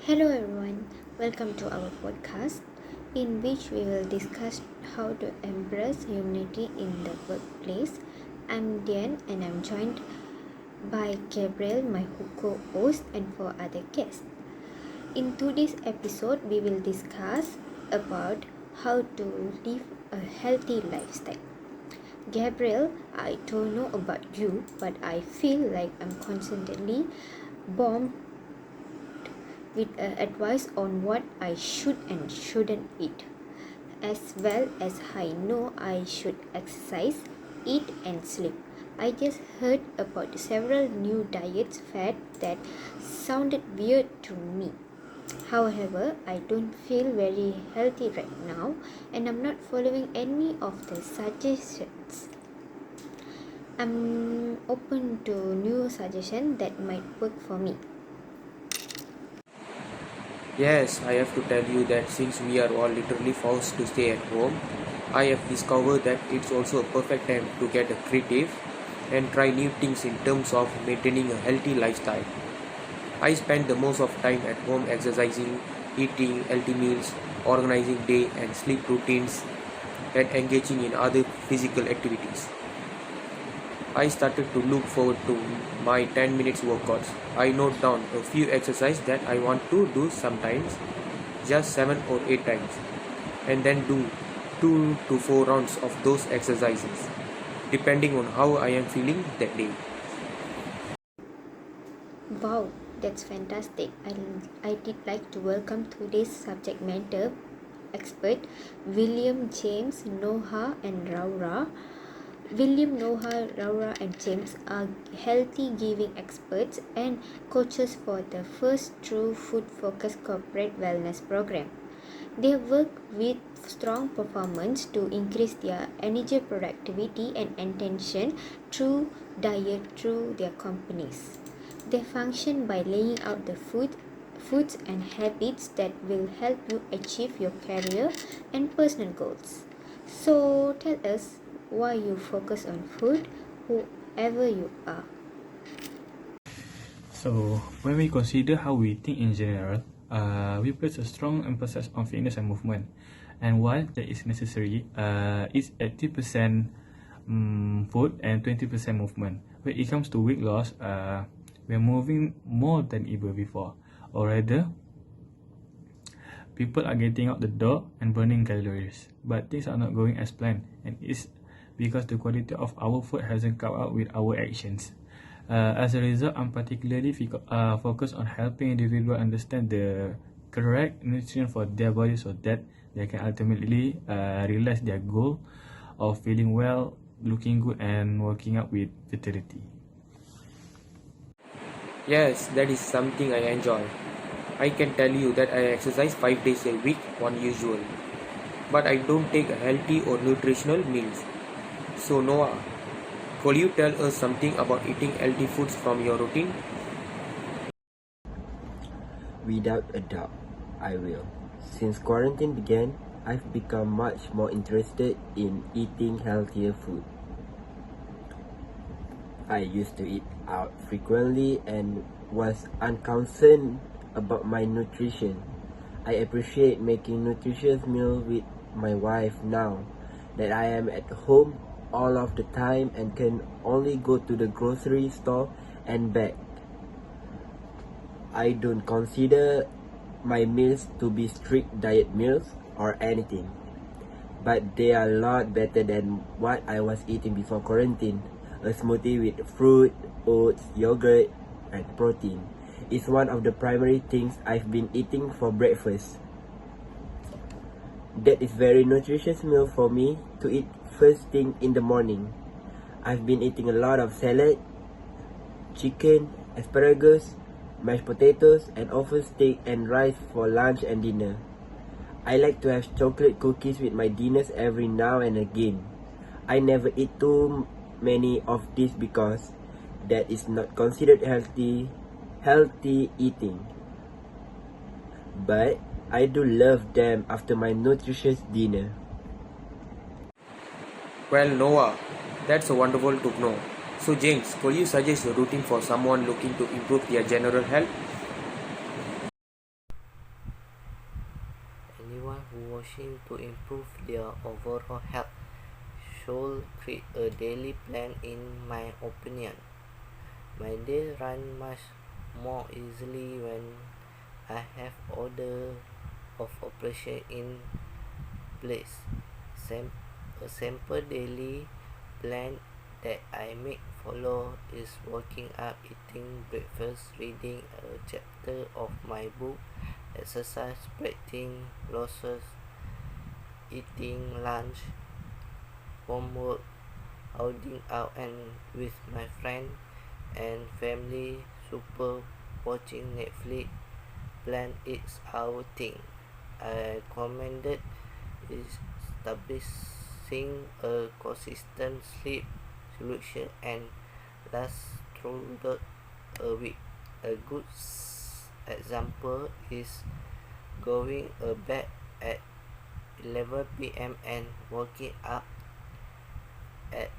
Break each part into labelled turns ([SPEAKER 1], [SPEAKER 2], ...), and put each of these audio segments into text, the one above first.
[SPEAKER 1] Hello everyone, welcome to our podcast in which we will discuss how to embrace unity in the workplace. I'm Dian and I'm joined by Gabriel, my co-host, and four other guests. In today's episode, we will discuss about how to live a healthy lifestyle. Gabriel, I don't know about you, but I feel like I'm constantly bombed with advice on what I should and shouldn't eat, as well as I know I should exercise, eat, and sleep. I just heard about several new diets fad that sounded weird to me. However, I don't feel very healthy right now and I'm not following any of the suggestions. I'm open to new suggestions that might work for me.
[SPEAKER 2] Yes, I have to tell you that since we are all literally forced to stay at home, I have discovered that it's also a perfect time to get creative and try new things in terms of maintaining a healthy lifestyle. I spend the most of time at home exercising, eating healthy meals, organizing day and sleep routines, and engaging in other physical activities. I started to look forward to my 10 minutes workouts. I note down a few exercises that I want to do sometimes, just 7 or 8 times, and then do 2 to 4 rounds of those exercises, depending on how I am feeling that day.
[SPEAKER 1] Wow, that's fantastic. I did like to welcome today's subject matter expert, William, James, Noah, and Raura. William, Noah, Raura, and James are healthy giving experts and coaches for the first true food focused corporate wellness program. They work with strong performance to increase their energy, productivity, and attention through diet through their companies. They function by laying out the foods and habits that will help you achieve your career and personal goals. So tell us why you focus on food, whoever you are.
[SPEAKER 3] So, when we consider how we think in general, we place a strong emphasis on fitness and movement. And while that is necessary, it's 80% food and 20% movement. When it comes to weight loss, we're moving more than ever before. Or rather, people are getting out the door and burning calories. But things are not going as planned. And it's because the quality of our food hasn't caught up with our actions. As a result, I'm particularly focused on helping individuals understand the correct nutrition for their body so that they can ultimately realize their goal of feeling well, looking good, and working out with vitality.
[SPEAKER 2] Yes, that is something I enjoy. I can tell you that I exercise 5 days a week on usual, but I don't take healthy or nutritional meals. So Noah, could you tell us something about eating healthy foods from your routine?
[SPEAKER 4] Without a doubt, I will. Since quarantine began, I've become much more interested in eating healthier food. I used to eat out frequently and was unconcerned about my nutrition. I appreciate making nutritious meals with my wife now that I am at home all of the time and can only go to the grocery store and back. I don't consider my meals to be strict diet meals or anything, but they are a lot better than what I was eating before quarantine. A smoothie with fruit, oats, yogurt, and protein is one of the primary things I've been eating for breakfast. That is very nutritious meal for me to eat first thing in the morning. I've been eating a lot of salad, chicken, asparagus, mashed potatoes, and often steak and rice for lunch and dinner. I like to have chocolate cookies with my dinners every now and again. I never eat too many of these because that is not considered healthy eating. But I do love them after my nutritious dinner.
[SPEAKER 2] Well, Noah, that's wonderful to know. So, James, could you suggest a routine for someone looking to improve their general health?
[SPEAKER 5] anyone who wishing to improve their overall health should create a daily plan in my opinion. My day run much more easily when I have order of operation in place. A simple daily plan that I make follow is waking up, eating breakfast, reading a chapter of my book, exercise, practicing losses, eating lunch, homework, holding out and with my friend and family, super watching Netflix, plan it's our thing. I recommended is establishing a consistent sleep solution and last throughout a week. A good example is going to bed at 11 p.m. and waking up at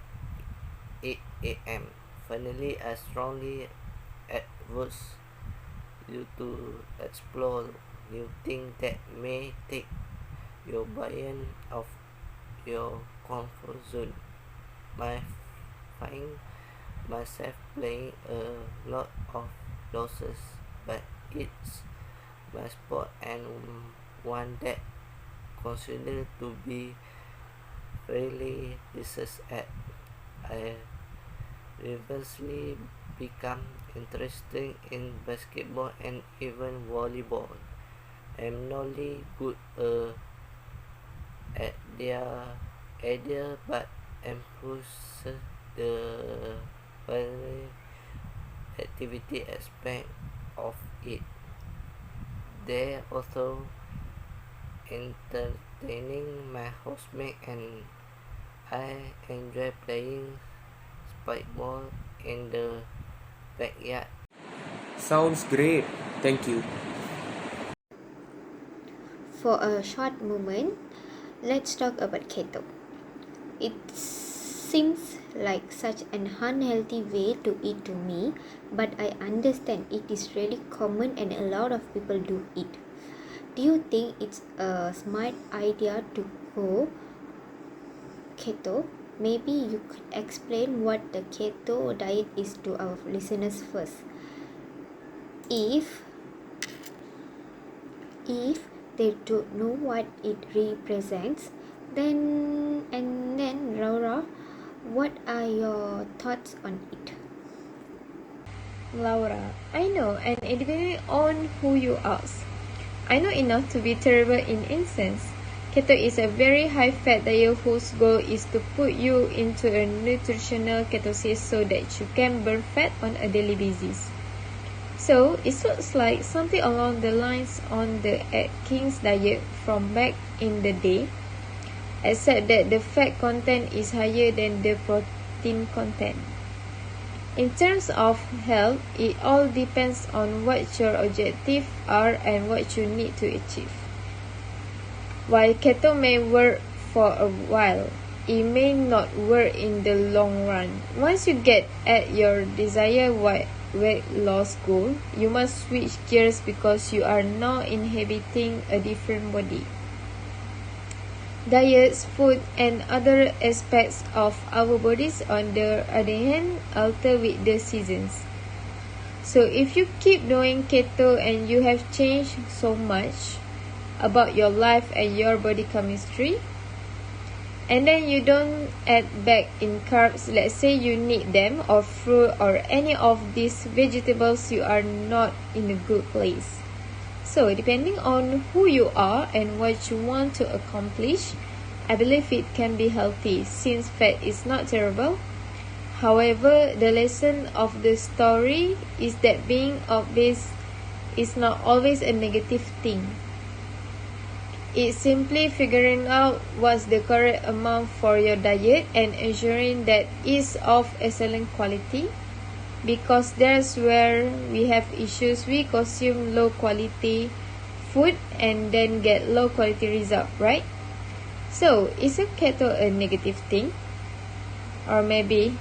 [SPEAKER 5] 8 a.m. Finally, I strongly advise you to explore new things that may take your beyond of your comfort zone. I find myself playing a lot of losses, but it's my sport and one that considered to be fairly decent at. I eventually become interested in basketball and even volleyball. I'm not only good at their idea but improves the very activity aspect of it. They also entertaining my housemate and I enjoy playing spikeball in the backyard.
[SPEAKER 2] Sounds great. Thank you.
[SPEAKER 1] For a short moment, let's talk about keto. It seems like such an unhealthy way to eat to me, but I understand it is really common and a lot of people do it. Do you think it's a smart idea to go keto? Maybe you could explain what the keto diet is to our listeners first. If they don't know what it represents, then Laura, what are your thoughts on it?
[SPEAKER 6] Laura, I know, and it depends on who you ask. I know enough to be terrible in instance. Keto is a very high-fat diet whose goal is to put you into a nutritional ketosis so that you can burn fat on a daily basis. So, it looks like something along the lines on the Atkins diet from back in the day, except that the fat content is higher than the protein content. In terms of health, it all depends on what your objectives are and what you need to achieve. While keto may work for a while, it may not work in the long run. Once you get at your desired weight loss goal, you must switch gears because you are now inhabiting a different body. Diets, food, and other aspects of our bodies, on the other hand, alter with the seasons. So if you keep doing keto and you have changed so much about your life and your body chemistry, and then you don't add back in carbs, let's say you need them, or fruit, or any of these vegetables, you are not in a good place. So, depending on who you are and what you want to accomplish, I believe it can be healthy since fat is not terrible. However, the lesson of the story is that being obese is not always a negative thing. It's simply figuring out what's the correct amount for your diet and ensuring that it's of excellent quality, because that's where we have issues. We consume low quality food and then get low quality result, right? So, is a keto a negative thing? Or maybe,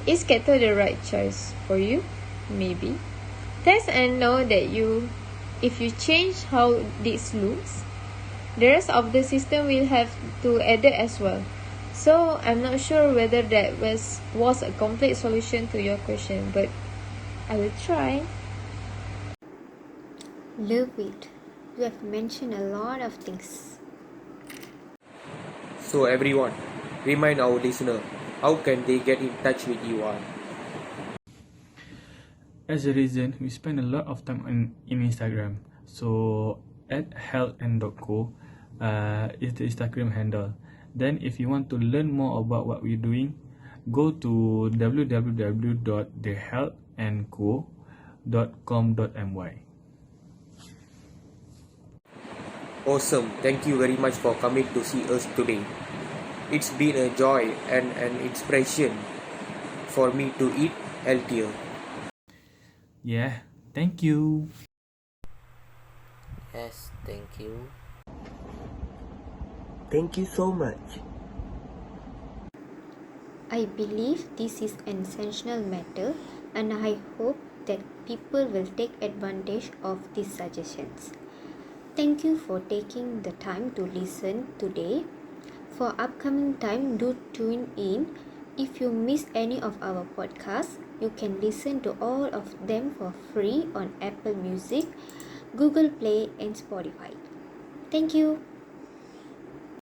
[SPEAKER 6] is keto the right choice for you? Maybe. Test and know that if you change how this looks, The rest of the system will have to adapt as well. So I'm not sure whether that was a complete solution to your question, but I will try.
[SPEAKER 1] Love it. You have mentioned a lot of things.
[SPEAKER 2] So everyone, remind our listener, how can they get in touch with you all?
[SPEAKER 3] As a reason, we spend a lot of time in Instagram. So at healthand.co is the Instagram handle. Then if you want to learn more about what we're doing, go to www.thehealthandco.com.my.
[SPEAKER 2] Awesome, thank you very much for coming to see us today. It's been a joy and an inspiration for me to eat healthier.
[SPEAKER 3] Yeah, thank you.
[SPEAKER 5] Yes, thank you.
[SPEAKER 4] Thank you so much.
[SPEAKER 1] I believe this is an essential matter, and I hope that people will take advantage of these suggestions. Thank you for taking the time to listen today. For upcoming time, do tune in. If you miss any of our podcasts, you can listen to all of them for free on Apple Music, Google Play, and Spotify. Thank you.